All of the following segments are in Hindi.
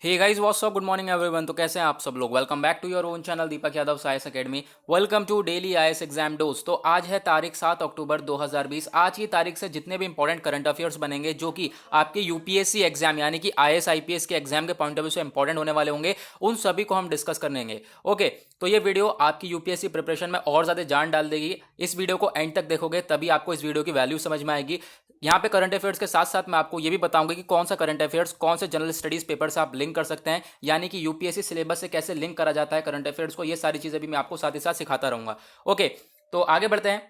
हे guys what's up, good morning everyone. तो कैसे हैं आप सब लोग। Welcome back to your own channel Deepak Yadav science academy. Welcome to daily IAS exam dose. तो आज है तारीख 7 अक्टूबर 2020। आज की तारीख से जितने भी इंपॉर्टेंट करंट अफेयर्स बनेंगे जो कि आपके यूपीएससी एग्जाम यानी कि आईएएस आईपीएस के एग्जाम के पॉइंट ऑफ व्यू से इंपॉर्टेंट होने वाले होंगे, उन सभी को हम डिस्कस करेंगे। ओके, तो ये वीडियो आपकी यूपीएससी प्रिपरेशन में और ज्यादा जान डाल देगी। इस वीडियो को एंड तक देखोगे तभी आपको इस वीडियो की वैल्यू समझ में आएगी। यहाँ पे करंट अफेयर्स के साथ साथ मैं आपको ये भी बताऊंगा कि कौन सा करंट अफेयर्स कौन से जनरल स्टडीज पेपर से आप लिंक कर सकते हैं, यानी कि यूपीएससी सिलेबस से कैसे लिंक करा जाता है करंट अफेयर्स को। ये सारी चीजें भी मैं आपको साथ ही साथ सिखाता रहूंगा। ओके, तो आगे बढ़ते हैं।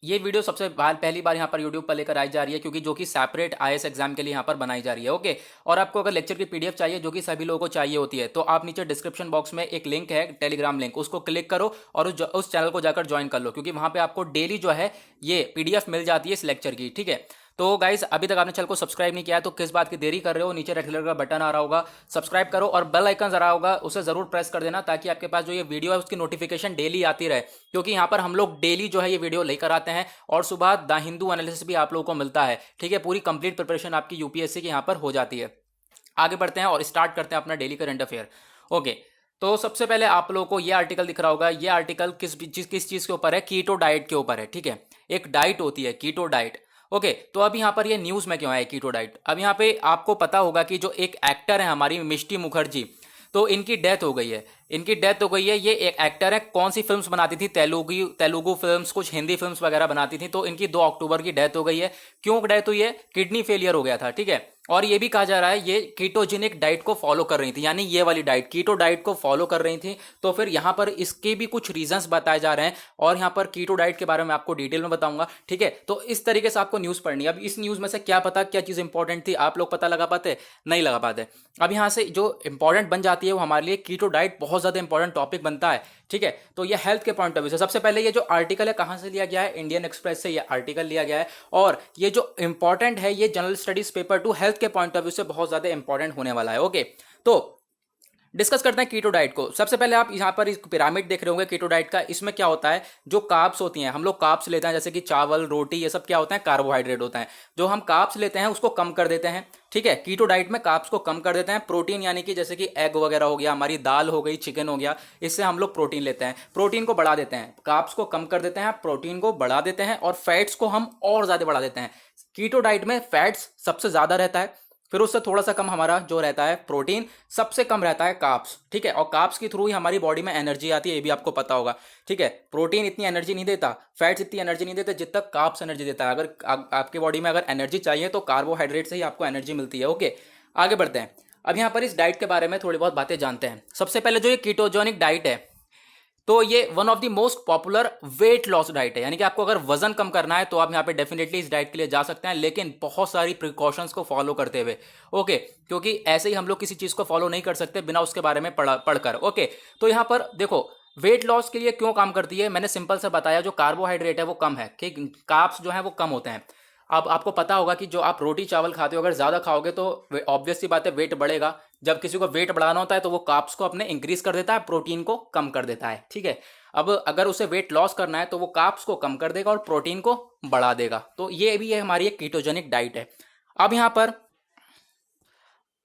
ये वीडियो सबसे पहली बार यहाँ पर यूट्यूब पर लेकर आई जा रही है, क्योंकि जो कि सेपरेट आईएएस एग्जाम के लिए यहाँ पर बनाई जा रही है। ओके, और आपको अगर लेक्चर की पीडीएफ चाहिए जो कि सभी लोगों को चाहिए होती है, तो आप नीचे डिस्क्रिप्शन बॉक्स में एक लिंक है, टेलीग्राम लिंक, उसको क्लिक करो और उस चैनल को जाकर ज्वाइन कर लो, क्योंकि वहां पे आपको डेली जो है ये पीडीएफ मिल जाती है इस लेक्चर की। ठीक है, तो गाइज अभी तक आपने चैनल को सब्सक्राइब नहीं किया है तो किस बात की देरी कर रहे हो। नीचे रेड कलर का बटन आ रहा होगा, सब्सक्राइब करो, और बेल आइकन आ रहा होगा, उसे जरूर प्रेस कर देना, ताकि आपके पास जो ये वीडियो है उसकी नोटिफिकेशन डेली आती रहे। क्योंकि यहाँ पर हम लोग डेली जो है ये वीडियो लेकर आते हैं, और सुबह द हिंदू एनालिसिस भी आप लोगों को मिलता है। ठीक है, पूरी कंप्लीट प्रिपरेशन आपकी यूपीएससी की यहाँ पर हो जाती है। आगे बढ़ते हैं और स्टार्ट करते हैं अपना डेली करंट अफेयर। ओके, तो सबसे पहले आप लोगों को ये आर्टिकल दिख रहा होगा। ये आर्टिकल किस चीज के ऊपर है? कीटो डाइट के ऊपर है। ठीक है, एक डाइट होती है कीटो डाइट। ओके, तो अब यहाँ पर ये न्यूज में क्यों है कीटो डाइट? अब यहाँ पे आपको पता होगा कि जो एक एक्टर है हमारी मिष्टी मुखर्जी, तो इनकी डेथ हो गई है। इनकी डेथ हो गई है। ये एक एक्टर है, कौन सी फिल्म्स बनाती थी? तेलुगु फिल्म्स, कुछ हिंदी फिल्म्स वगैरह बनाती थी। तो इनकी 2 अक्टूबर की डेथ हो गई है। क्यों डेथ हुई है? किडनी फेलियर हो गया था। ठीक है, और ये भी कहा जा रहा है ये कीटोजेनिक डाइट को फॉलो कर रही थी, यानी ये वाली डाइट कीटो डाइट को फॉलो कर रही थी। तो फिर यहाँ पर इसके भी कुछ रीजंस बताए जा रहे हैं, और यहाँ पर कीटो डाइट के बारे में आपको डिटेल में बताऊंगा। ठीक है, तो इस तरीके से आपको न्यूज पढ़नी है। अब इस न्यूज में से क्या पता क्या चीज इंपॉर्टेंट थी, आप लोग पता लगा पाते? नहीं लगा पाते। अब यहाँ से जो इंपॉर्टेंट बन जाती है वो हमारे लिए कीटो डाइट बहुत ज्यादा इंपॉर्टेंट टॉपिक बनता है। ठीक है, तो ये हेल्थ के पॉइंट ऑफ व्यू से सबसे पहले ये जो आर्टिकल है कहां से लिया गया है? इंडियन एक्सप्रेस से ये आर्टिकल लिया गया है। और ये जो इंपॉर्टेंट है ये जनरल स्टडीज पेपर 2 हेल्थ के पॉइंट ऑफ व्यू से बहुत ज्यादा इंपॉर्टेंट होने वाला है। ओके, तो डिस्कस करते हैं कीटो डाइट को। सबसे पहले आप यहाँ पर इस पिरामिड देख रहे होंगे कीटो डाइट का। इसमें क्या होता है, जो कार्ब्स होती हैं, हम लोग कार्ब्स लेते हैं जैसे कि चावल, रोटी, ये सब क्या होता है? कार्बोहाइड्रेट होता है। जो हम कार्ब्स लेते हैं उसको कम कर देते हैं। ठीक है, कीटो डाइट में कार्ब्स को कम कर देते हैं। प्रोटीन यानी कि जैसे कि एग वगैरह हो गया, हमारी दाल हो गई, चिकन हो गया, इससे हम लोग प्रोटीन लेते हैं। प्रोटीन को बढ़ा देते हैं, कार्ब्स को कम कर देते हैं, प्रोटीन को बढ़ा देते हैं, और फैट्स को हम और ज्यादा बढ़ा देते हैं। कीटो डाइट में फैट्स सबसे ज्यादा रहता है, फिर उससे थोड़ा सा कम हमारा जो रहता है प्रोटीन, सबसे कम रहता है कार्ब्स। ठीक है, और कार्ब्स के थ्रू ही हमारी बॉडी में एनर्जी आती है, ये भी आपको पता होगा। ठीक है, प्रोटीन इतनी एनर्जी नहीं देता, फैट्स इतनी एनर्जी नहीं देते जितना कार्ब्स एनर्जी देता है। अगर आपकी बॉडी में अगर एनर्जी चाहिए तो कार्बोहाइड्रेट से ही आपको एनर्जी मिलती है। ओके, आगे बढ़ते हैं। अब यहाँ पर इस डाइट के बारे में थोड़ी बहुत बातें जानते हैं। सबसे पहले जो ये कीटोजेनिक डाइट है, तो ये one of the most popular weight loss diet है, यानी कि आपको अगर वजन कम करना है तो आप यहाँ पे डेफिनेटली इस डाइट के लिए जा सकते हैं, लेकिन बहुत सारी प्रिकॉशंस को फॉलो करते हुए। ओके, क्योंकि ऐसे ही हम लोग किसी चीज को फॉलो नहीं कर सकते बिना उसके बारे में पढ़कर। ओके, तो यहाँ पर देखो वेट लॉस के लिए क्यों काम करती है, मैंने सिंपल से बताया। जो कार्बोहाइड्रेट है वो कम है, ठीक, कार्ब्स जो है वो कम होते हैं। अब आपको पता होगा कि जो आप रोटी चावल खाते हो, अगर ज्यादा खाओगे तो ऑब्वियस सी बात है वेट बढ़ेगा। जब किसी को वेट बढ़ाना होता है तो वो कार्ब्स को अपने इंक्रीज कर देता है, प्रोटीन को कम कर देता है। ठीक है, अब अगर उसे वेट लॉस करना है तो वो कार्ब्स को कम कर देगा और प्रोटीन को बढ़ा देगा। तो ये भी है हमारी एक कीटोजेनिक डाइट है। अब यहाँ पर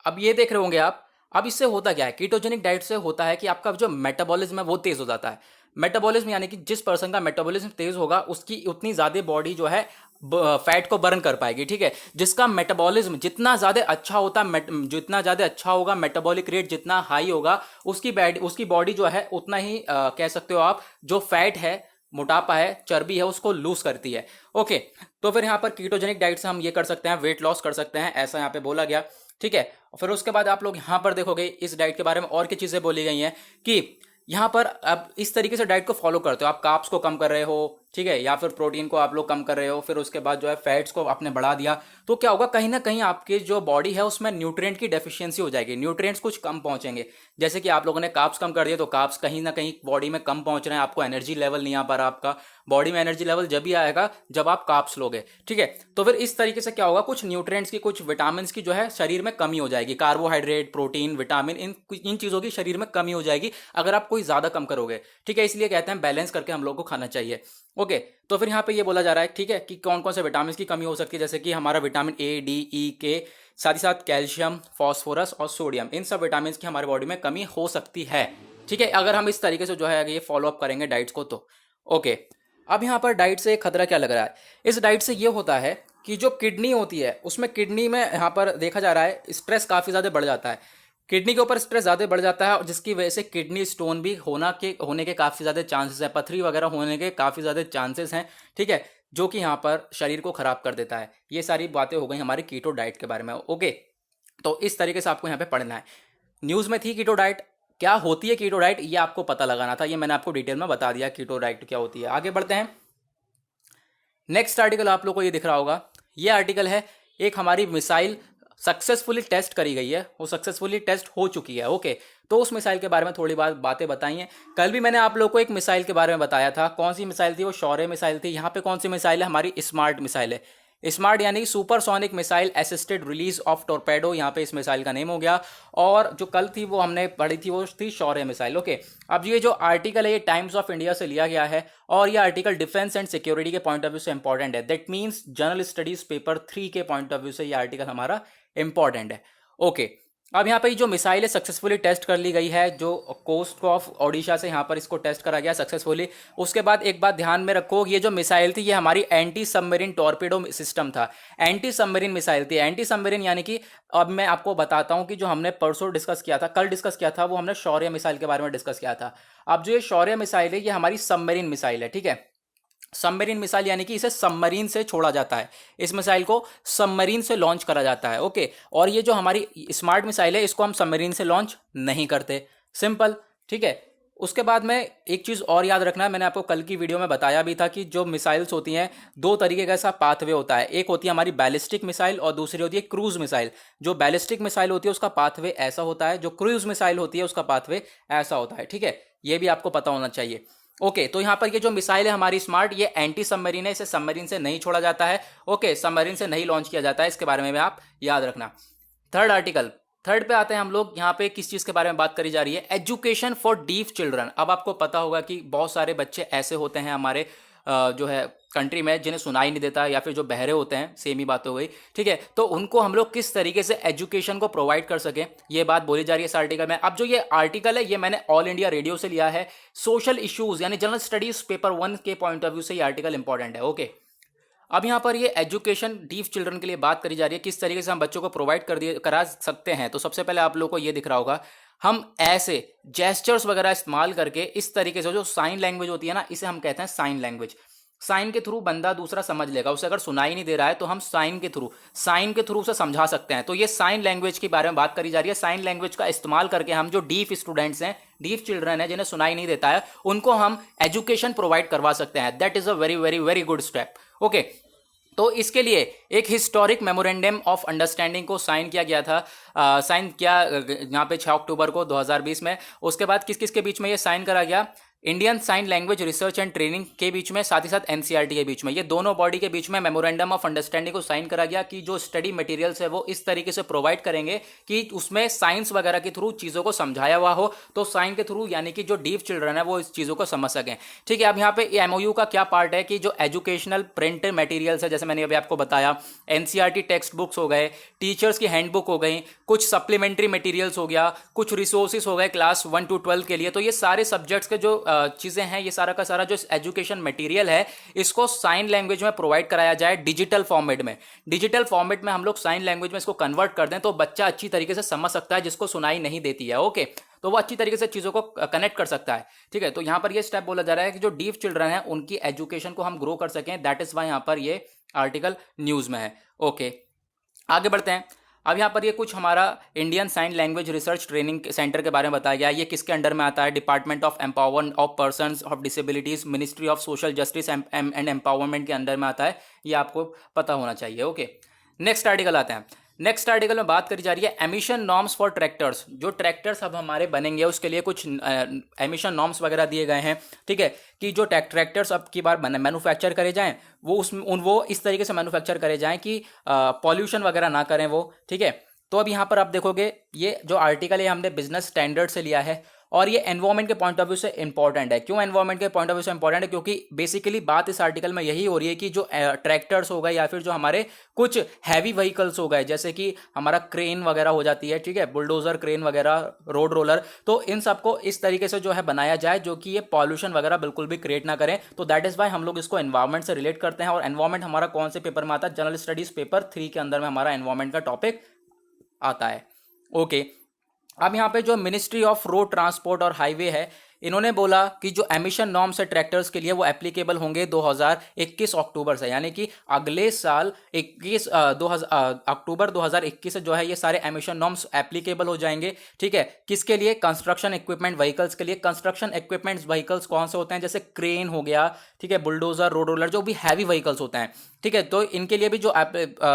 अब ये देख रहे होंगे आप। अब इससे होता क्या है, कीटोजेनिक डाइट से होता है कि आपका जो मेटाबॉलिज्म है वो तेज हो जाता है। मेटाबॉलिज्म यानी कि जिस पर्सन का मेटाबॉलिज्म तेज होगा उसकी उतनी ज्यादा बॉडी जो है फैट को बर्न कर पाएगी। ठीक है, जिसका मेटाबॉलिज्म जितना ज्यादा अच्छा होता, जितना ज्यादा अच्छा होगा, मेटाबॉलिक रेट जितना हाई होगा, उसकी बॉडी जो है उतना ही कह सकते हो आप, जो फैट है, मोटापा है, चर्बी है, उसको लूज करती है। ओके, तो फिर यहाँ पर कीटोजेनिक डाइट से हम ये कर सकते हैं, वेट लॉस कर सकते हैं, ऐसा यहाँ पे बोला गया। ठीक है, फिर उसके बाद आप लोग यहाँ पर देखोगे इस डाइट के बारे में और क्या चीजें बोली गई हैं कि यहाँ पर अब इस तरीके से डाइट को फॉलो करते हो, आप कार्ब्स को कम कर रहे हो, ठीक है, या फिर प्रोटीन को आप लोग कम कर रहे हो, फिर उसके बाद जो है फैट्स को आपने बढ़ा दिया, तो क्या होगा, कहीं ना कहीं आपकी जो बॉडी है उसमें न्यूट्रिएंट की डेफिशिएंसी हो जाएगी, न्यूट्रिएंट्स कुछ कम पहुंचेंगे। जैसे कि आप लोगों ने कार्ब्स कम कर दिया तो कार्ब्स कहीं ना कहीं बॉडी में कम पहुंच रहे हैं, आपको एनर्जी लेवल नहीं आ पा रहा। आपका बॉडी में एनर्जी लेवल जब भी आएगा जब आप कार्ब्स लोगे। ठीक है, तो फिर इस तरीके से क्या होगा, कुछ न्यूट्रिएंट्स की, कुछ विटामिन की जो है शरीर में कमी हो जाएगी। कार्बोहाइड्रेट, प्रोटीन, विटामिन, इन चीजों की शरीर में कमी हो जाएगी अगर आप कोई ज्यादा कम करोगे। ठीक है, इसलिए कहते हैं बैलेंस करके हम लोग को खाना चाहिए। ओके, तो फिर यहाँ पे ये बोला जा रहा है, ठीक है, कि कौन कौन से विटामिन की कमी हो सकती है, जैसे कि हमारा विटामिन ए, डी, ई, के, साथ ही साथ कैल्शियम, फॉस्फोरस और सोडियम, इन सब विटामिन की हमारे बॉडी में कमी हो सकती है। ठीक है, अगर हम इस तरीके से जो है ये फॉलो अप करेंगे डाइट्स को तो। ओके, अब यहाँ पर डाइट से खतरा क्या लग रहा है? इस डाइट से ये होता है कि जो किडनी होती है उसमें किडनी में यहाँ पर देखा जा रहा है स्ट्रेस काफ़ी ज़्यादा बढ़ जाता है। किडनी के ऊपर स्ट्रेस ज़्यादा बढ़ जाता है और जिसकी वजह से किडनी स्टोन भी होने के काफ़ी ज़्यादा चांसेस है, पथरी वगैरह होने के काफ़ी ज़्यादा चांसेस हैं। ठीक है, जो कि यहाँ पर शरीर को ख़राब कर देता है। ये सारी बातें हो गई हमारी कीटो डाइट के बारे में। ओके, तो इस तरीके से आपको यहाँ पे पढ़ना है। न्यूज़ में थी कीटो डाइट, क्या होती है कीटो डाइट ये आपको पता लगाना था, ये मैंने आपको डिटेल में बता दिया कीटो डाइट क्या होती है। आगे बढ़ते हैं। नेक्स्ट आर्टिकल आप लोग को ये दिख रहा होगा, ये आर्टिकल है एक हमारी मिसाइल सक्सेसफुली टेस्ट करी गई है, वो सक्सेसफुली टेस्ट हो चुकी है। ओके, तो उस मिसाइल के बारे में थोड़ी बातें बताई हैं। कल भी मैंने आप लोग को एक मिसाइल के बारे में बताया था, कौन सी मिसाइल थी? वो शौर्य मिसाइल थी। यहाँ पे कौन सी मिसाइल है? हमारी स्मार्ट मिसाइल है। स्मार्ट यानी supersonic missile assisted release of torpedo, यहाँ पे इस मिसाइल का नेम हो गया। और जो कल थी वो हमने पढ़ी थी, वो थी शौर्य मिसाइल। ओके, अब ये जो आर्टिकल है ये टाइम्स ऑफ इंडिया से लिया गया है और ये आर्टिकल डिफेंस एंड सिक्योरिटी के पॉइंट ऑफ व्यू से इंपॉर्टेंट है। That means general studies paper 3 के पॉइंट ऑफ व्यू से ये आर्टिकल हमारा इंपॉर्टेंट है। ओके, अब यहाँ पे जो मिसाइल है सक्सेसफुली टेस्ट कर ली गई है, जो कोस्ट ऑफ ओडिशा से यहाँ पर इसको टेस्ट करा गया सक्सेसफुली। उसके बाद एक बात ध्यान में रखो, ये जो मिसाइल थी ये हमारी एंटी सबमरीन टॉर्पेडो सिस्टम था, एंटी सबमरीन मिसाइल थी। एंटी सबमरीन यानी कि अब मैं आपको बताता हूँ कि जो हमने परसों डिस्कस किया था, कल डिस्कस किया था, वो हमने शौर्य मिसाइल के बारे में डिस्कस किया था। अब जो ये शौर्य मिसाइल है ये हमारी सबमरीन मिसाइल है। ठीक है, सबमरीन मिसाइल यानी कि इसे सबमरीन से छोड़ा जाता है, इस मिसाइल को सबमरीन से लॉन्च करा जाता है। ओके, और ये जो हमारी स्मार्ट मिसाइल है इसको हम सबमरीन से लॉन्च नहीं करते, सिंपल। ठीक है, उसके बाद में एक चीज़ और याद रखना है, मैंने आपको कल की वीडियो में बताया भी था कि जो मिसाइल्स होती हैं दो तरीके का ऐसा पाथवे होता है, एक होती है हमारी बैलिस्टिक मिसाइल और दूसरी होती है क्रूज मिसाइल। जो बैलिस्टिक मिसाइल होती है उसका पाथवे ऐसा होता है, जो क्रूज मिसाइल होती है उसका पाथवे ऐसा होता है। ठीक है, ये भी आपको पता होना चाहिए। ओके, तो यहाँ पर ये जो मिसाइल है हमारी स्मार्ट, ये एंटी सबमरीन है, इसे सबमरीन से नहीं छोड़ा जाता है। ओके, सबमरीन से नहीं लॉन्च किया जाता है, इसके बारे में भी आप याद रखना। थर्ड आर्टिकल, थर्ड पे आते हैं हम लोग। यहाँ पे किस चीज़ के बारे में बात करी जा रही है? Education for deaf children. अब आपको पता होगा कि बहुत सारे बच्चे ऐसे होते हैं हमारे जो है कंट्री में जिन्हें सुनाई नहीं देता या फिर जो बहरे होते हैं, सेम ही बात हो गई। ठीक है, तो उनको हम लोग किस तरीके से एजुकेशन को प्रोवाइड कर सकें, ये बात बोली जा रही है इस आर्टिकल में। अब जो ये आर्टिकल है ये मैंने ऑल इंडिया रेडियो से लिया है, सोशल इश्यूज यानी जनरल स्टडीज पेपर 1 के पॉइंट ऑफ व्यू से ये आर्टिकल इंपॉर्टेंट है। ओके, अब यहाँ पर ये एजुकेशन डीफ चिल्ड्रन के लिए बात करी जा रही है, किस तरीके से हम बच्चों को प्रोवाइड करा सकते हैं। तो सबसे पहले आप लोग को ये दिख रहा होगा, हम ऐसे जेस्चर्स वगैरह इस्तेमाल करके इस तरीके से, जो साइन लैंग्वेज होती है ना, इसे हम कहते हैं साइन लैंग्वेज। साइन के थ्रू बंदा दूसरा समझ लेगा, उसे अगर सुनाई नहीं दे रहा है तो हम साइन के थ्रू उसे समझा सकते हैं। तो ये साइन लैंग्वेज के बारे में बात करी जा रही है। साइन लैंग्वेज का इस्तेमाल करके हम जो डीफ स्टूडेंट्स हैं, डीफ चिल्ड्रन हैं, जिन्हें सुनाई नहीं देता है, उनको हम एजुकेशन प्रोवाइड करवा सकते हैं। That is a very very very good step. Okay, तो इसके लिए एक हिस्टोरिक मेमोरेंडम ऑफ अंडरस्टैंडिंग को साइन किया गया था, साइन किया यहाँ पे 6 अक्टूबर को 2020 में। उसके बाद किस किस के बीच में ये साइन करा गया? Indian sign language research and training के बीच में, साथ ही साथ एनसीईआरटी के बीच में, ये दोनों बॉडी के बीच में मेमोरेंडम ऑफ अंडरस्टैंडिंग को साइन करा गया कि जो स्टडी मटेरियल्स है वो इस तरीके से प्रोवाइड करेंगे कि उसमें साइंस वगैरह के थ्रू चीज़ों को समझाया हुआ हो, तो साइन के थ्रू यानी कि जो डीफ चिल्ड्रन है वो इस चीज़ों को समझ सकें। ठीक है, अब यहाँ पे एमओयू का क्या पार्ट है कि जो एजुकेशनल प्रिंट मटेरियल्स है, जैसे मैंने अभी आपको बताया, एनसीईआरटी टेक्स्ट बुक्स हो गए, टीचर्स की हैंडबुक हो गई, कुछ सप्लीमेंट्री मटेरियल्स हो गया, कुछ रिसोर्सेज हो गए क्लास 1 to 12 के लिए। तो ये सारे सब्जेक्ट्स के जो चीज़ें हैं, ये सारा का सारा जो एजुकेशन मटेरियल है, इसको साइन लैंग्वेज में प्रोवाइड कराया जाए डिजिटल फॉर्मेट में। डिजिटल फॉर्मेट में हम लोग साइन लैंग्वेज में इसको कन्वर्ट कर दें तो बच्चा अच्छी तरीके से समझ सकता है, जिसको सुनाई नहीं देती है। ओके, तो वो अच्छी तरीके से चीज़ों को कनेक्ट कर सकता है। ठीक है, तो यहाँ पर ये स्टेप बोला जा रहा है कि जो डीफ चिल्ड्रन है उनकी एजुकेशन को हम ग्रो कर सकें। दैट इज वाई यहाँ पर ये आर्टिकल न्यूज़ में है। ओके, आगे बढ़ते हैं। अब यहाँ पर ये कुछ हमारा Indian sign language research training centre के बारे में बताया गया है। ये किसके अंडर में आता है? Department of empowerment of persons of disabilities, ministry of social justice and empowerment के अंडर में आता है। ये आपको पता होना चाहिए। ओके, नेक्स्ट आर्टिकल आते हैं। नेक्स्ट आर्टिकल में बात करी जा रही है एमिशन नॉर्म्स फॉर ट्रैक्टर्स। जो ट्रैक्टर्स अब हमारे बनेंगे उसके लिए कुछ एमिशन नॉर्म्स वगैरह दिए गए हैं। ठीक है, कि जो ट्रैक्टर्स अब की बार मैन्युफैक्चर करे जाएं वो इस तरीके से मैन्युफैक्चर करे जाएं कि पॉल्यूशन वगैरह ना करें वो। ठीक है, तो अब यहाँ पर आप देखोगे ये जो आर्टिकल है हमने बिजनेस स्टैंडर्ड से लिया है और ये एनवायरमेंट के पॉइंट ऑफ व्यू से इंपॉर्टेंट है। क्यों एनवायरमेंट के पॉइंट ऑफ व्यू से इंपॉर्टेंट है? क्योंकि बेसिकली बात इस आर्टिकल में यही हो रही है कि जो ट्रैक्टर्स हो गए या फिर जो हमारे कुछ हैवी व्हीकल्स हो गए, जैसे कि हमारा क्रेन वगैरह हो जाती है, ठीक है, बुलडोजर, क्रेन वगैरह, रोड रोलर, तो इन सबको इस तरीके से जो है बनाया जाए जो कि ये पॉल्यूशन वगैरह बिल्कुल भी क्रिएट ना करें। तो दैट इज वाई हम लोग इसको एनवायरमेंट से रिलेट करते हैं। और एनवायरमेंट हमारा कौन से पेपर में आता है? जनरल स्टडीज पेपर 3 के अंदर में हमारा एनवायरमेंट का टॉपिक आता है। ओके, अब यहाँ पे जो मिनिस्ट्री ऑफ रोड ट्रांसपोर्ट और हाईवे है, इन्होंने बोला कि जो एमिशन नॉर्म्स है ट्रैक्टर्स के लिए वो एप्लीकेबल होंगे 2021 अक्टूबर से, यानी कि अगले साल 2000 अक्टूबर 2021 से जो है ये सारे एमिशन नॉर्म्स एप्लीकेबल हो जाएंगे। ठीक है, किसके लिए? कंस्ट्रक्शन इक्विपमेंट व्हीकल्स के लिए। कंस्ट्रक्शन इक्विपमेंट व्हीकल्स कौन से होते हैं? जैसे क्रेन हो गया, ठीक है, बुलडोजर, रोड रोलर, जो भी हैवी व्हीकल्स होते हैं, ठीक है, तो इनके लिए भी जो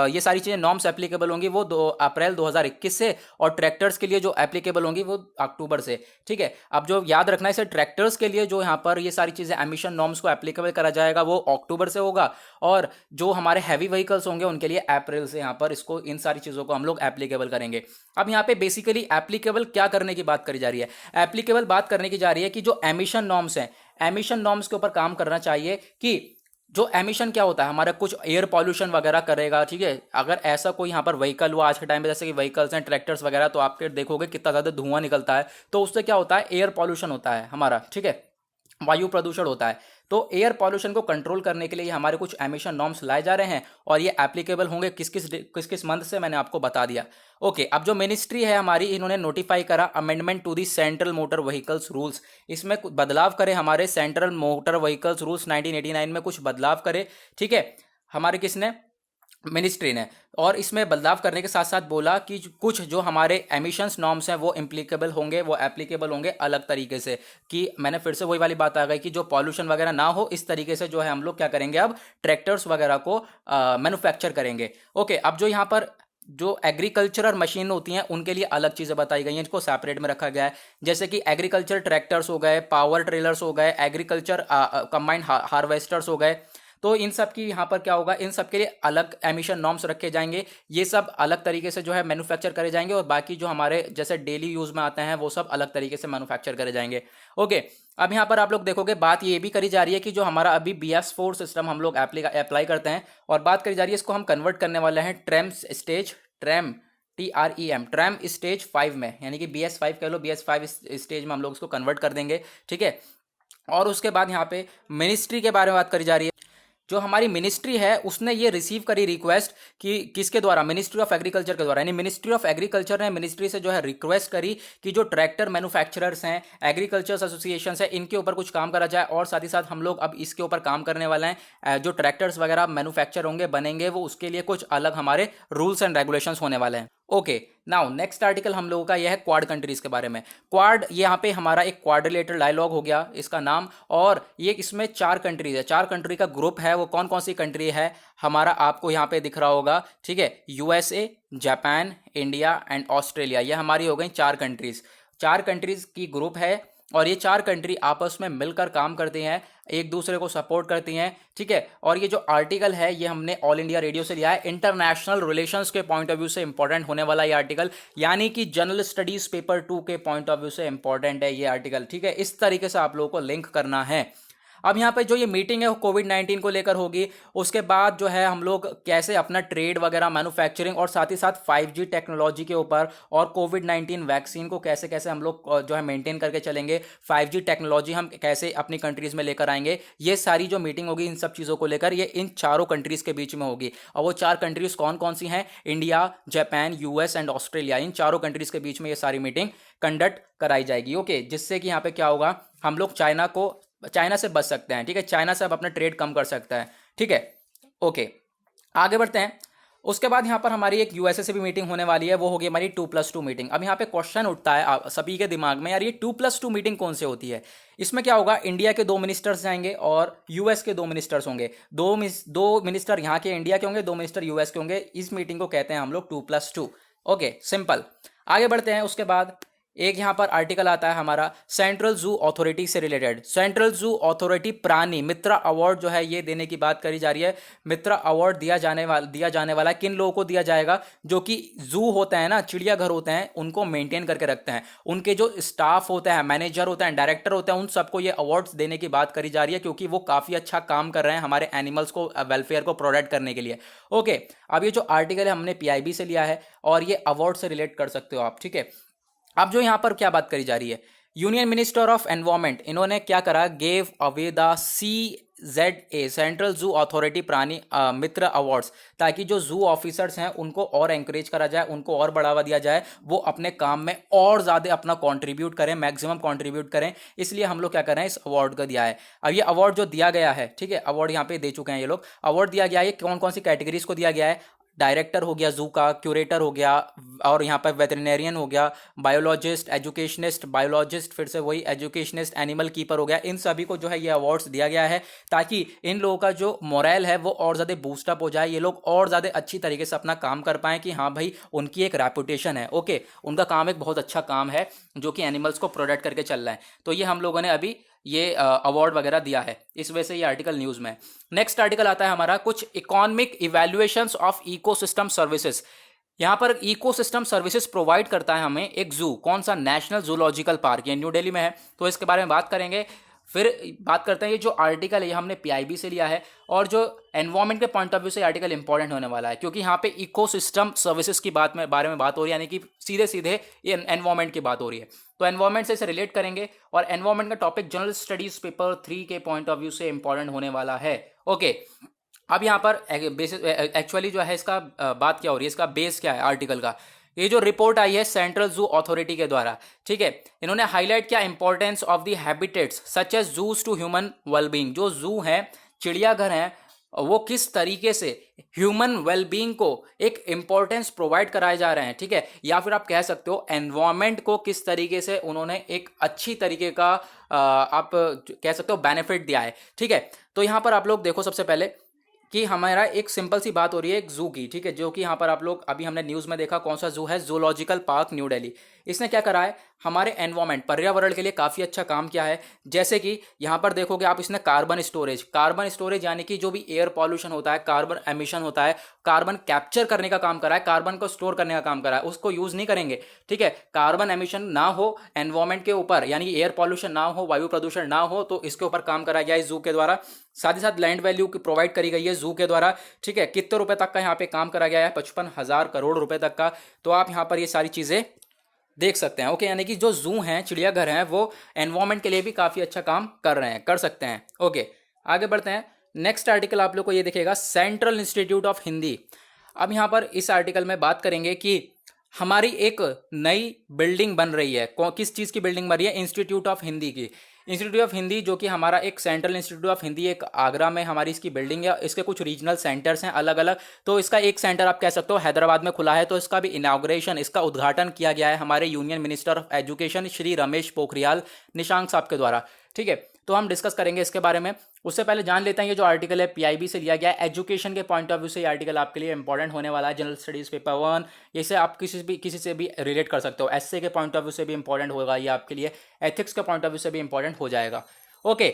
ये सारी चीजें नॉर्म्स एप्लीकेबल होंगी वो अप्रैल 2021 से, और ट्रैक्टर्स के लिए जो एप्लीकेबल होंगी वो अक्टूबर से। ठीक है, अब जो याद रखना है, इसे ट्रैक्टर्स के लिए जो यहाँ पर ये सारी चीजें एमिशन नॉर्म्स को एप्लीकेबल करा जाएगा वो अक्टूबर से होगा, और जो हमारे हैवी व्हीकल्स होंगे उनके लिए अप्रैल से यहाँ पर इसको, इन सारी चीजों को हम लोग एप्लीकेबल करेंगे। अब यहाँ पे बेसिकली एप्लीकेबल क्या करने की बात करी जा रही है? एप्लीकेबल बात करने की जा रही है कि जो एमिशन नॉर्म्स हैं, एमिशन नॉर्म्स के ऊपर काम करना चाहिए कि जो एमिशन क्या होता है, हमारा कुछ एयर पॉल्यूशन वगैरह करेगा। ठीक है, अगर ऐसा कोई यहाँ पर व्हीकल हुआ आज के टाइम पे, जैसे कि व्हीकल्स हैं, ट्रैक्टर्स वगैरह, तो आपके देखोगे कितना ज़्यादा धुआं निकलता है, तो उससे क्या होता है? एयर पॉल्यूशन होता है हमारा, ठीक है, वायु प्रदूषण होता है। तो एयर पॉल्यूशन को कंट्रोल करने के लिए हमारे कुछ एमिशन नॉर्म्स लाए जा रहे हैं, और ये एप्लीकेबल होंगे किस किस मंथ से, मैंने आपको बता दिया। ओके, अब जो मिनिस्ट्री है हमारी, इन्होंने नोटिफाई करा amendment to the central motor vehicles rules, इसमें कुछ बदलाव करे, हमारे सेंट्रल मोटर व्हीकल्स रूल्स 1989 में कुछ बदलाव करे। ठीक है, हमारे किसने? मिनिस्ट्री ने। और इसमें बदलाव करने के साथ साथ बोला कि कुछ जो हमारे एमिशंस नॉर्म्स हैं वो इम्प्लीकेबल होंगे, वो एप्लीकेबल होंगे अलग तरीके से, कि मैंने फिर से वही वाली बात आ गई कि जो पॉल्यूशन वगैरह ना हो, इस तरीके से जो है हम लोग क्या करेंगे, अब ट्रैक्टर्स वगैरह को मैन्युफैक्चर करेंगे। ओके, अब जो यहाँ पर जो एग्रीकल्चरल मशीन होती हैं उनके लिए अलग चीज़ें बताई गई हैं, इनको सेपरेट में रखा गया है। जैसे कि एग्रीकल्चर ट्रैक्टर्स हो गए, पावर ट्रेलर्स हो गए, एग्रीकल्चर कंबाइंड हार्वेस्टर्स हो गए, तो इन सब की यहाँ पर क्या होगा, इन सब के लिए अलग एमिशन नॉर्म्स रखे जाएंगे। ये सब अलग तरीके से जो है मैन्युफैक्चर करे जाएंगे, और बाकी जो हमारे जैसे डेली यूज में आते हैं वो सब अलग तरीके से मैन्युफैक्चर करे जाएंगे। ओके, अब यहाँ पर आप लोग देखोगे बात ये भी करी जा रही है कि जो हमारा अभी BS4 सिस्टम हम लोग अप्लाई करते हैं, और बात करी जा रही है इसको हम कन्वर्ट करने वाले हैं ट्रेम स्टेज, ट्रेम TREM, ट्रैम स्टेज 5 में, यानी कि BS5 कह लो, BS5 स्टेज में हम लोग इसको कन्वर्ट कर देंगे। ठीक है, और उसके बाद यहाँ पे मिनिस्ट्री के बारे में बात करी जा रही है। जो हमारी मिनिस्ट्री है उसने ये रिसीव करी रिक्वेस्ट कि किसके द्वारा? मिनिस्ट्री ऑफ एग्रीकल्चर के द्वारा, यानी मिनिस्ट्री ऑफ एग्रीकल्चर ने मिनिस्ट्री से जो है रिक्वेस्ट करी कि जो ट्रैक्टर मैन्युफैक्चरर्स हैं, एग्रीकल्चर एसोसिएशन है, इनके ऊपर कुछ काम करा जाए। और साथ ही साथ हम लोग अब इसके ऊपर काम करने वाले हैं, जो ट्रैक्टर्स वगैरह मैन्युफैक्चर होंगे, बनेंगे, वो उसके लिए कुछ अलग हमारे रूल्स एंड रेगुलेशंस होने वाले हैं। ओके, नाउ नेक्स्ट आर्टिकल हम लोगों का यह है क्वाड कंट्रीज के बारे में। क्वाड, यहाँ पे हमारा एक क्वाड्रिलेटरल डायलॉग हो गया इसका नाम, और ये इसमें 4 कंट्रीज है, 4 कंट्री का ग्रुप है। वो कौन कौन सी कंट्री है हमारा, आपको यहाँ पे दिख रहा होगा, ठीक है, USA, Japan, India and Australia, ये हमारी हो गई 4 कंट्रीज। 4 कंट्रीज की ग्रुप है, और ये 4 कंट्री आपस में मिलकर काम करती हैं, एक दूसरे को सपोर्ट करती हैं। ठीक है, और ये जो आर्टिकल है ये हमने ऑल इंडिया रेडियो से लिया है, इंटरनेशनल रिलेशंस के पॉइंट ऑफ व्यू से इंपॉर्टेंट होने वाला ये आर्टिकल, यानी कि जनरल स्टडीज पेपर 2 के पॉइंट ऑफ व्यू से इंपॉर्टेंट है ये आर्टिकल। ठीक है, इस तरीके से आप लोगों को लिंक करना है। अब यहाँ पे जो ये मीटिंग है कोविड-19 को लेकर होगी, उसके बाद जो है हम लोग कैसे अपना ट्रेड वगैरह, मैन्युफैक्चरिंग, और साथ ही साथ 5G टेक्नोलॉजी के ऊपर, और कोविड-19 वैक्सीन को कैसे कैसे हम लोग जो है मेंटेन करके चलेंगे, 5G टेक्नोलॉजी हम कैसे अपनी कंट्रीज में लेकर आएंगे, ये सारी जो मीटिंग होगी इन सब चीज़ों को लेकर, ये इन चारों कंट्रीज के बीच में होगी। और वो 4 कंट्रीज कौन कौन सी हैं? India, Japan, US and Australia, इन चारों कंट्रीज के बीच में ये सारी मीटिंग कंडक्ट कराई जाएगी। ओके, जिससे कि यहाँ पे क्या होगा, हम लोग चाइना से बच सकते हैं। ठीक है, चाइना से अब अपना ट्रेड कम कर सकता है। ठीक है, ओके, आगे बढ़ते हैं। उसके बाद यहाँ पर हमारी एक USA से भी मीटिंग होने वाली है, वो होगी हमारी 2+2 मीटिंग। अब यहाँ पे क्वेश्चन उठता है सभी के दिमाग में, यार ये 2+2 मीटिंग कौन से होती है? इसमें क्या होगा, इंडिया के 2 मिनिस्टर्स जाएंगे और US के 2 मिनिस्टर्स होंगे। दो मिनिस्टर यहाँ के इंडिया के होंगे, 2 मिनिस्टर US के होंगे। इस मीटिंग को कहते हैं हम लोग 2+2। Okay, simple. आगे बढ़ते हैं। उसके बाद एक यहाँ पर आर्टिकल आता है हमारा सेंट्रल जू अथॉरिटी से रिलेटेड। सेंट्रल जू अथॉरिटी प्राणी मित्रा अवार्ड जो है ये देने की बात करी जा रही है। मित्रा अवार्ड दिया जाने वाला किन लोगों को दिया जाएगा? जो कि जू होता है ना, चिड़ियाघर होते हैं, उनको मेंटेन करके रखते हैं, उनके जो स्टाफ होता है, मैनेजर होता है, डायरेक्टर होता है, उन सबको ये अवार्ड्स देने की बात करी जा रही है, क्योंकि वो काफ़ी अच्छा काम कर रहे हैं हमारे एनिमल्स को वेलफेयर को प्रोटेक्ट करने के लिए। ओके, अब ये जो आर्टिकल है हमने पीआईबी से लिया है और ये अवार्ड से रिलेट कर सकते हो आप, ठीक है। अब जो यहां पर क्या बात करी जा रही है, यूनियन मिनिस्टर ऑफ एनवायरमेंट इन्होंने क्या करा, gave away the CZA central zoo authority प्राणी मित्र अवार्ड्स, ताकि जो जू ऑफिसर्स हैं उनको और एंकरेज करा जाए, उनको और बढ़ावा दिया जाए, वो अपने काम में और ज़्यादा अपना कंट्रीब्यूट करें, मैक्सिमम कंट्रीब्यूट करें। इसलिए हम लोग क्या कर रहे हैं, इस अवार्ड का दिया है। अब ये अवार्ड जो दिया गया है, ठीक है, अवार्ड यहाँ पे दे चुके हैं ये लोग। अवार्ड दिया गया है, कौन कौन सी कैटेगरीज को दिया गया है? डायरेक्टर हो गया जू का, क्यूरेटर हो गया, और यहाँ पर वेटरनेरियन हो गया, बायोलॉजिस्ट, एजुकेशनिस्ट, बायोलॉजिस्ट, फिर से वही एजुकेशनिस्ट, एनिमल कीपर हो गया। इन सभी को जो है ये अवार्ड्स दिया गया है, ताकि इन लोगों का जो मोरल है वो और ज़्यादा बूस्टअप हो जाए, ये लोग और ज़्यादा अच्छी तरीके से अपना काम कर पाएँ कि हाँ भाई उनकी एक रेपुटेशन है। ओके, उनका काम एक बहुत अच्छा काम है जो कि एनिमल्स को प्रोटेक्ट करके चल रहा है। तो ये हम लोगों ने अभी ये अवार्ड वगैरह दिया है, इस वजह से ये आर्टिकल न्यूज़ में है। नेक्स्ट आर्टिकल आता है हमारा कुछ economic evaluations of ecosystem services. यहाँ पर इकोसिस्टम सर्विसेज प्रोवाइड करता है हमें एक जू, कौन सा? नेशनल जूलॉजिकल पार्क, ये न्यू दिल्ली में है, तो इसके बारे में बात करेंगे। फिर बात करते हैं ये जो आर्टिकल है ये हमने पीआईबी से लिया है, और जो एनवायरमेंट के पॉइंट ऑफ व्यू से आर्टिकल इंपॉर्टेंट होने वाला है, क्योंकि यहाँ पे इकोसिस्टम सर्विसेज की बारे में बात हो रही है, यानी कि सीधे सीधे ये एनवायरमेंट की बात हो रही है। तो एनवायरमेंट से इसे रिलेट करेंगे, और एनवायरमेंट का टॉपिक जनरल स्टडीज पेपर 3 के पॉइंट ऑफ व्यू से इंपॉर्टेंट होने वाला है। ओके, अब यहाँ पर बेसिस एक्चुअली जो है इसका बात क्या हो रही है, इसका बेस क्या है आर्टिकल का? ये जो रिपोर्ट आई है सेंट्रल जू अथॉरिटी के द्वारा, ठीक है, इन्होंने हाईलाइट किया importance of the habitats such as zoos to human wellbeing. जो जू हैं, चिड़ियाघर हैं, वो किस तरीके से ह्यूमन वेलबींग को एक इंपॉर्टेंस प्रोवाइड कराए जा रहे हैं, ठीक है, या फिर आप कह सकते हो एनवायरमेंट को किस तरीके से उन्होंने एक अच्छी तरीके का आप कह सकते हो बेनिफिट दिया है, ठीक है। तो यहाँ पर आप लोग देखो सबसे पहले कि हमारा एक सिंपल सी बात हो रही है एक जू की, ठीक है, जो कि यहाँ पर आप लोग अभी हमने न्यूज़ में देखा, कौन सा जू है? Zoological park new Delhi. इसने क्या करा है, हमारे एनवायरमेंट पर्यावरण के लिए काफ़ी अच्छा काम किया है। जैसे कि यहाँ पर देखोगे आप, इसने कार्बन स्टोरेज यानी कि जो भी एयर पॉल्यूशन होता है, कार्बन एमिशन होता है, कार्बन कैप्चर करने का काम करा है, कार्बन को स्टोर करने का काम करा है, उसको यूज़ नहीं करेंगे, ठीक है। कार्बन एमिशन ना हो एनवायरमेंट के ऊपर, यानी एयर पॉल्यूशन ना हो, वायु प्रदूषण ना हो, तो इसके ऊपर काम करा गया है जू के द्वारा। साथ ही साथ लैंड वैल्यू की प्रोवाइड करी गई है जू के द्वारा, ठीक है। कितने रुपए तक का यहाँ पे काम करा गया है? 55,000 करोड़ रुपए तक का। तो आप यहाँ पर ये सारी चीज़ें देख सकते हैं। ओके, यानी कि जो जू हैं, चिड़ियाघर हैं, वो एनवायरमेंट के लिए भी काफ़ी अच्छा काम कर रहे हैं, कर सकते हैं। ओके, आगे बढ़ते हैं। नेक्स्ट आर्टिकल आप लोग को ये दिखेगा सेंट्रल इंस्टीट्यूट ऑफ हिंदी। अब यहाँ पर इस आर्टिकल में बात करेंगे कि हमारी एक नई बिल्डिंग बन रही है। किस चीज़ की बिल्डिंग बन रही है? इंस्टीट्यूट ऑफ हिंदी की। इंस्टीट्यूट ऑफ हिंदी जो कि हमारा एक सेंट्रल इंस्टीट्यूट ऑफ हिंदी, एक आगरा में हमारी इसकी बिल्डिंग है, इसके कुछ रीजनल सेंटर्स हैं अलग अलग। तो इसका एक सेंटर आप कह सकते हो हैदराबाद में खुला है, तो इसका भी इनाग्रेशन, इसका उद्घाटन किया गया है हमारे union minister of education Shri Ramesh Pokhriyal Nishank साहब के द्वारा, ठीक है। तो हम डिस्कस करेंगे इसके बारे में। उससे पहले जान लेते हैं ये जो आर्टिकल है पीआईबी से लिया गया है। एजुकेशन के पॉइंट ऑफ व्यू से ये आर्टिकल आपके लिए इंपॉर्टेंट होने वाला है। जनरल स्टडीज पेपर 1, इसे आप किसी से भी रिलेट कर सकते हो। एसए के पॉइंट ऑफ व्यू से भी इंपॉर्टेंट होगा ये आपके लिए, एथिक्स के पॉइंट ऑफ व्यू से भी इंपॉर्टेंट हो जाएगा। ओके,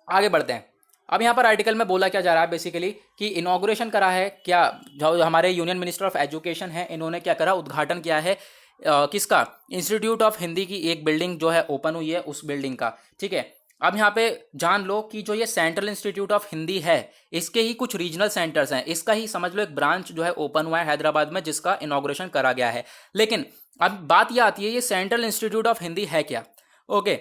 आगे बढ़ते हैं। अब यहाँ पर आर्टिकल में बोला क्या जा रहा है बेसिकली कि इनॉग्रेशन करा है क्या, जो हमारे यूनियन मिनिस्टर ऑफ एजुकेशन है, इन्होंने क्या करा, उद्घाटन किया है किसका? इंस्टीट्यूट ऑफ हिंदी की एक बिल्डिंग जो है ओपन हुई है, उस बिल्डिंग का, ठीक है। अब यहाँ पे जान लो कि जो ये सेंट्रल इंस्टीट्यूट ऑफ हिंदी है, इसके ही कुछ रीजनल सेंटर्स हैं, इसका ही समझ लो एक ब्रांच जो है ओपन हुआ है हैदराबाद में, जिसका इनॉग्रेशन करा गया है। लेकिन अब बात यह आती है ये सेंट्रल इंस्टीट्यूट ऑफ हिंदी है क्या? ओके,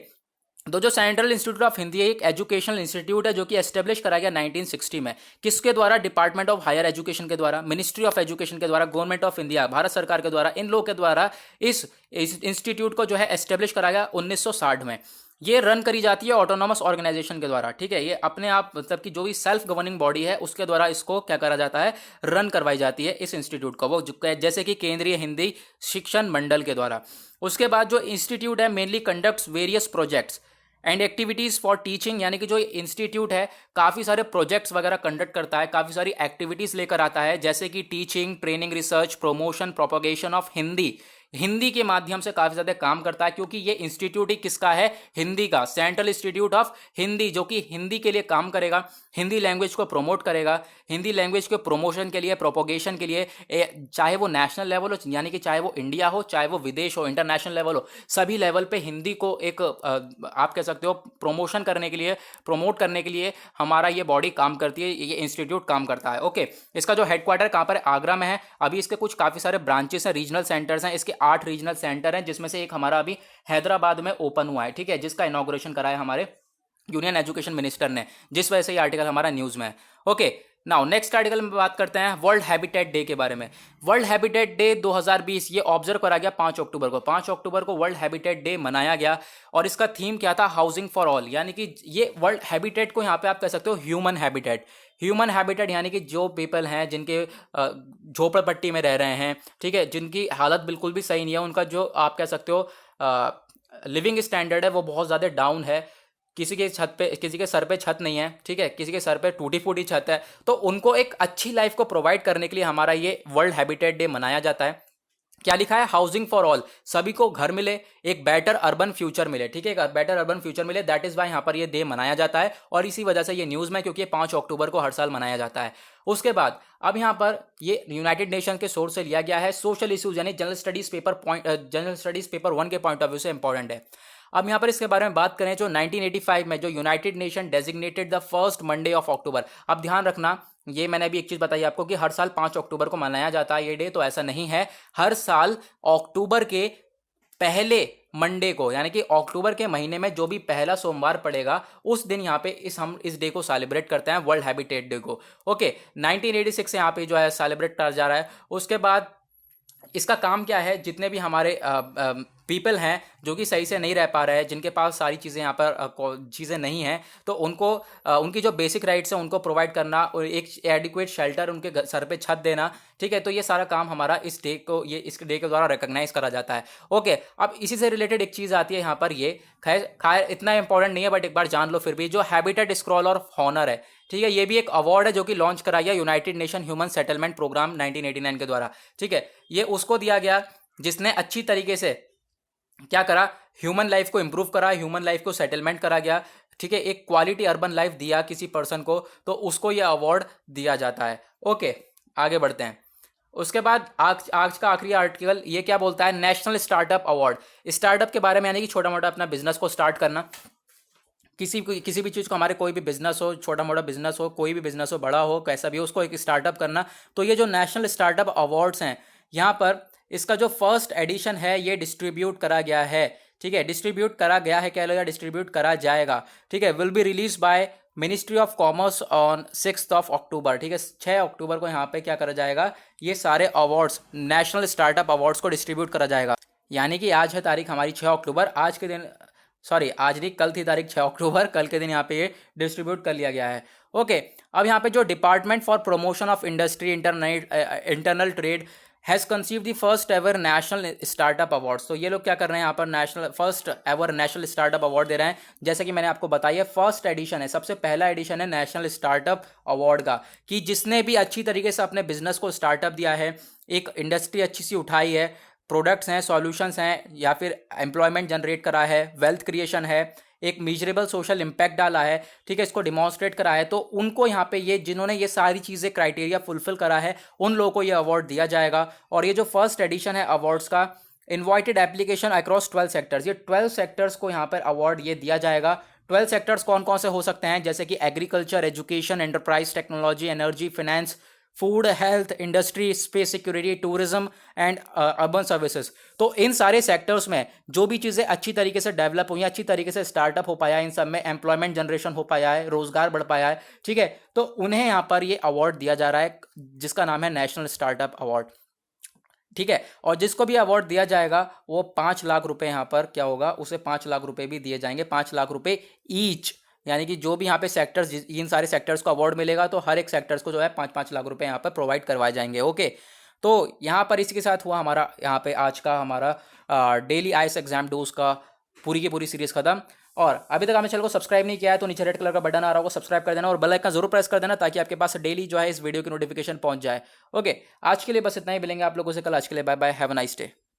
तो जो सेंट्रल इंस्टीट्यूट ऑफ हिंदी है एक एजुकेशनल इंस्टीट्यूट है जो कि एस्टेब्लिश करा गया 1960 में। किसके द्वारा? डिपार्टमेंट ऑफ हायर एजुकेशन के द्वारा, मिनिस्ट्री ऑफ एजुकेशन के द्वारा, गवर्नमेंट ऑफ इंडिया, भारत सरकार के द्वारा, इन लोगों के द्वारा इस इंस्टीट्यूट को जो है एस्टेब्लिश करा गया 1960 में। ये रन करी जाती है ऑटोनॉमस ऑर्गेनाइजेशन के द्वारा, ठीक है। ये अपने आप मतलब कि जो भी सेल्फ गवर्निंग बॉडी है उसके द्वारा इसको क्या करा जाता है, रन करवाई जाती है इस इंस्टीट्यूट को, वो जैसे कि केंद्रीय हिंदी शिक्षण मंडल के द्वारा। उसके बाद जो इंस्टीट्यूट है mainly conducts various projects and activities for teaching, यानी कि जो इंस्टीट्यूट है काफ़ी सारे प्रोजेक्ट्स वगैरह कंडक्ट करता है, काफ़ी सारी एक्टिविटीज़ लेकर आता है, जैसे कि teaching, training, research, promotion, propagation of Hindi, Hindi के माध्यम से काफी ज्यादा काम करता है, क्योंकि ये इंस्टीट्यूट ही किसका है, हिंदी का, सेंट्रल इंस्टीट्यूट ऑफ हिंदी, जो कि हिंदी के लिए काम करेगा, हिंदी लैंग्वेज को प्रमोट करेगा, हिंदी लैंग्वेज के प्रमोशन के लिए, प्रोपोगेशन के लिए, चाहे वो नेशनल लेवल हो, यानी कि चाहे वो इंडिया हो, चाहे वो विदेश हो, इंटरनेशनल लेवल हो, सभी लेवल पे हिंदी को एक आप कह सकते हो प्रमोशन करने के लिए, प्रमोट करने के लिए हमारा ये बॉडी काम करती है, ये इंस्टीट्यूट काम करता है। ओके, इसका जो हेडक्वार्टर कहाँ पर है, आगरा में है। अभी इसके कुछ काफ़ी सारे ब्रांचेस हैं, रीजनल सेंटर्स हैं, इसके 8 रीजनल सेंटर हैं, जिसमें से एक हमारा अभी हैदराबाद में ओपन हुआ है, ठीक है, जिसका इनॉग्रेशन कराया हमारे यूनियन एजुकेशन मिनिस्टर ने, जिस वजह से ये आर्टिकल हमारा न्यूज़ में है। ओके, नाउ नेक्स्ट आर्टिकल में बात करते हैं वर्ल्ड हैबिटेट डे के बारे में। वर्ल्ड हैबिटेट डे 2020 ये ऑब्जर्व करा गया 5 अक्टूबर को। 5 अक्टूबर को वर्ल्ड हैबिटेट डे मनाया गया और इसका थीम क्या था, हाउसिंग फॉर ऑल, यानी कि ये वर्ल्ड हैबिटेट को यहाँ पे आप कह सकते हो ह्यूमन हैबिटेट। ह्यूमन हैबिटेट यानी कि जो पीपल हैं जिनके झोपड़पट्टी में रह रहे हैं, ठीक है, जिनकी हालत बिल्कुल भी सही नहीं है, उनका जो आप कह सकते हो लिविंग स्टैंडर्ड है वो बहुत ज़्यादा डाउन है, किसी के छत पे, किसी के सर पे छत नहीं है, ठीक है, किसी के सर पे टूटी फूटी छत है, तो उनको एक अच्छी लाइफ को प्रोवाइड करने के लिए हमारा ये वर्ल्ड हैबिटेट डे मनाया जाता है। क्या लिखा है, हाउसिंग फॉर ऑल, सभी को घर मिले, एक बेटर अर्बन फ्यूचर मिले, ठीक है, बेटर अर्बन फ्यूचर मिले, दैट इज वाई यहाँ पर ये डे मनाया जाता है और इसी वजह से ये न्यूज़ में, क्योंकि 5 अक्टूबर को हर साल मनाया जाता है। उसके बाद अब यहाँ पर ये यूनाइटेड नेशन के सोर्स से लिया गया है, सोशल इश्यूज यानी जनरल स्टडीज पेपर 1 के पॉइंट ऑफ व्यू से इंपॉर्टेंट है। अब यहाँ पर इसके बारे में बात करें, जो 1985 में जो United nation designated the first Monday of October. अब ध्यान रखना, ये मैंने अभी एक चीज़ बताई आपको कि हर साल 5 अक्टूबर को मनाया जाता है ये डे, तो ऐसा नहीं है, हर साल अक्टूबर के पहले मंडे को, यानी कि अक्टूबर के महीने में जो भी पहला सोमवार पड़ेगा उस दिन यहाँ पे हम इस डे को सेलिब्रेट करते हैं, वर्ल्ड हैबिटेट डे को। ओके, 1986 से यहाँ पे जो है सेलिब्रेट करा जा रहा है। उसके बाद इसका काम क्या है, जितने भी हमारे पीपल हैं जो कि सही से नहीं रह पा रहे हैं, जिनके पास सारी चीज़ें यहाँ पर चीज़ें नहीं हैं, तो उनको उनकी जो बेसिक राइट्स हैं उनको प्रोवाइड करना और एक एडिक्वेट शेल्टर, उनके सर पे छत देना, ठीक है, तो ये सारा काम हमारा इस डे को, ये इस डे के द्वारा रिकॉग्नाइज करा जाता है। ओके, अब इसी से रिलेटेड एक चीज़ आती है यहाँ पर, ये खैर इतना इंपॉर्टेंट नहीं है बट एक बार जान लो फिर भी, जो हैबिटेट स्क्रॉल और हॉनर है, ठीक है, ये भी एक अवार्ड है जो कि लॉन्च करा गया United Nation human settlement programme 1989 के द्वारा, ठीक है, ये उसको दिया गया जिसने अच्छी तरीके से क्या करा, ह्यूमन लाइफ को इंप्रूव करा, ह्यूमन लाइफ को सेटलमेंट करा गया, ठीक है, एक क्वालिटी अर्बन लाइफ दिया किसी पर्सन को, तो उसको ये अवार्ड दिया जाता है। ओके, आगे बढ़ते हैं। उसके बाद आज का आखिरी आर्टिकल ये क्या बोलता है, नेशनल स्टार्टअप अवार्ड। स्टार्टअप के बारे में, यानी कि छोटा मोटा अपना बिजनेस को स्टार्ट करना, किसी भी चीज़ को, हमारे कोई भी बिजनेस हो, छोटा मोटा बिजनेस हो, कोई भी बिजनेस हो, बड़ा हो, कैसा भी हो, उसको एक स्टार्टअप करना, तो ये जो नेशनल स्टार्टअप अवार्ड्स हैं, यहाँ पर इसका जो फर्स्ट एडिशन है ये डिस्ट्रीब्यूट करा गया है, ठीक है, डिस्ट्रीब्यूट करा गया है, कह लो, या डिस्ट्रीब्यूट करा जाएगा, ठीक है, will be release by ministry of commerce on 6 अक्टूबर, ठीक है, 6 अक्टूबर को यहाँ पे क्या करा जाएगा, ये सारे अवार्ड्स, नेशनल स्टार्टअप अवार्ड्स को डिस्ट्रीब्यूट करा जाएगा। यानी कि आज है तारीख हमारी 6 अक्टूबर, आज के दिन, सॉरी आज नहीं, कल थी तारीख 6 अक्टूबर, कल के दिन यहाँ पे ये डिस्ट्रीब्यूट कर लिया गया है। ओके, अब यहाँ पे जो department for promotion of industry internal trade has conceive the first ever national startup awards, तो ये लोग क्या कर रहे हैं यहाँ पर, first ever national startup award दे रहे हैं। जैसे कि मैंने आपको बताया, फर्स्ट एडिशन है, सबसे पहला एडिशन है नेशनल स्टार्टअप अवार्ड का, कि जिसने भी अच्छी तरीके से अपने बिजनेस को स्टार्टअप दिया है, एक इंडस्ट्री अच्छी सी उठाई है, प्रोडक्ट्स हैं, सॉल्यूशंस हैं, या फिर एम्प्लॉयमेंट जनरेट करा है, वेल्थ क्रिएशन है, एक मीजरेबल सोशल इम्पैक्ट डाला है, ठीक है, इसको डिमॉन्स्ट्रेट करा है, तो उनको यहाँ पे ये जिन्होंने ये सारी चीज़ें क्राइटेरिया फुलफिल करा है उन लोगों को ये अवार्ड दिया जाएगा। और ये जो फर्स्ट एडिशन है अवार्ड्स का, इन्वाइटेड एप्लीकेशन अक्रॉस 12 सेक्टर्स, ये 12 सेक्टर्स को यहाँ पर अवार्ड ये दिया जाएगा। 12 सेक्टर्स कौन कौन से हो सकते हैं, जैसे कि agriculture, education, enterprise, technology, energy, finance, food, health, industry, space security, tourism and urban services. तो इन सारे सेक्टर्स में जो भी चीज़ें अच्छी तरीके से डेवलप हुई हैं, अच्छी तरीके से स्टार्टअप हो पाया है, इन सब में एम्प्लॉयमेंट जनरेशन हो पाया है, रोजगार बढ़ पाया है, ठीक है, तो उन्हें यहाँ पर ये अवार्ड दिया जा रहा है जिसका नाम है नेशनल स्टार्टअप अवार्ड, ठीक है। और जिसको भी अवार्ड दिया जाएगा वो 5 लाख रुपए यहाँ पर क्या होगा, उसे 5 लाख रुपए भी दिए जाएंगे, 5 लाख रुपए ईच, यानी कि जो भी यहाँ पे सेक्टर्स, इन सारे सेक्टर्स को अवार्ड मिलेगा तो हर एक सेक्टर्स को जो है 5-5 लाख रुपए यहाँ पर प्रोवाइड करवाए जाएंगे। ओके, तो यहाँ पर इसी के साथ हुआ हमारा यहाँ पे आज का हमारा डेली आईएएस एग्जाम डोज का पूरी की पूरी सीरीज खत्म। और अभी तक आपने चैनल को सब्सक्राइब नहीं किया है तो नीचे रेड कलर का बटन आ रहा होगा, सब्सक्राइब कर देना और बेल आइकन जरूर प्रेस कर देना ताकि आपके पास डेली जो है इस वीडियो की नोटिफिकेशन पहुंच जाए। ओके, आज के लिए बस इतना ही, मिलेंगे आप लोगों से कल। आज के लिए bye bye, have a nice day.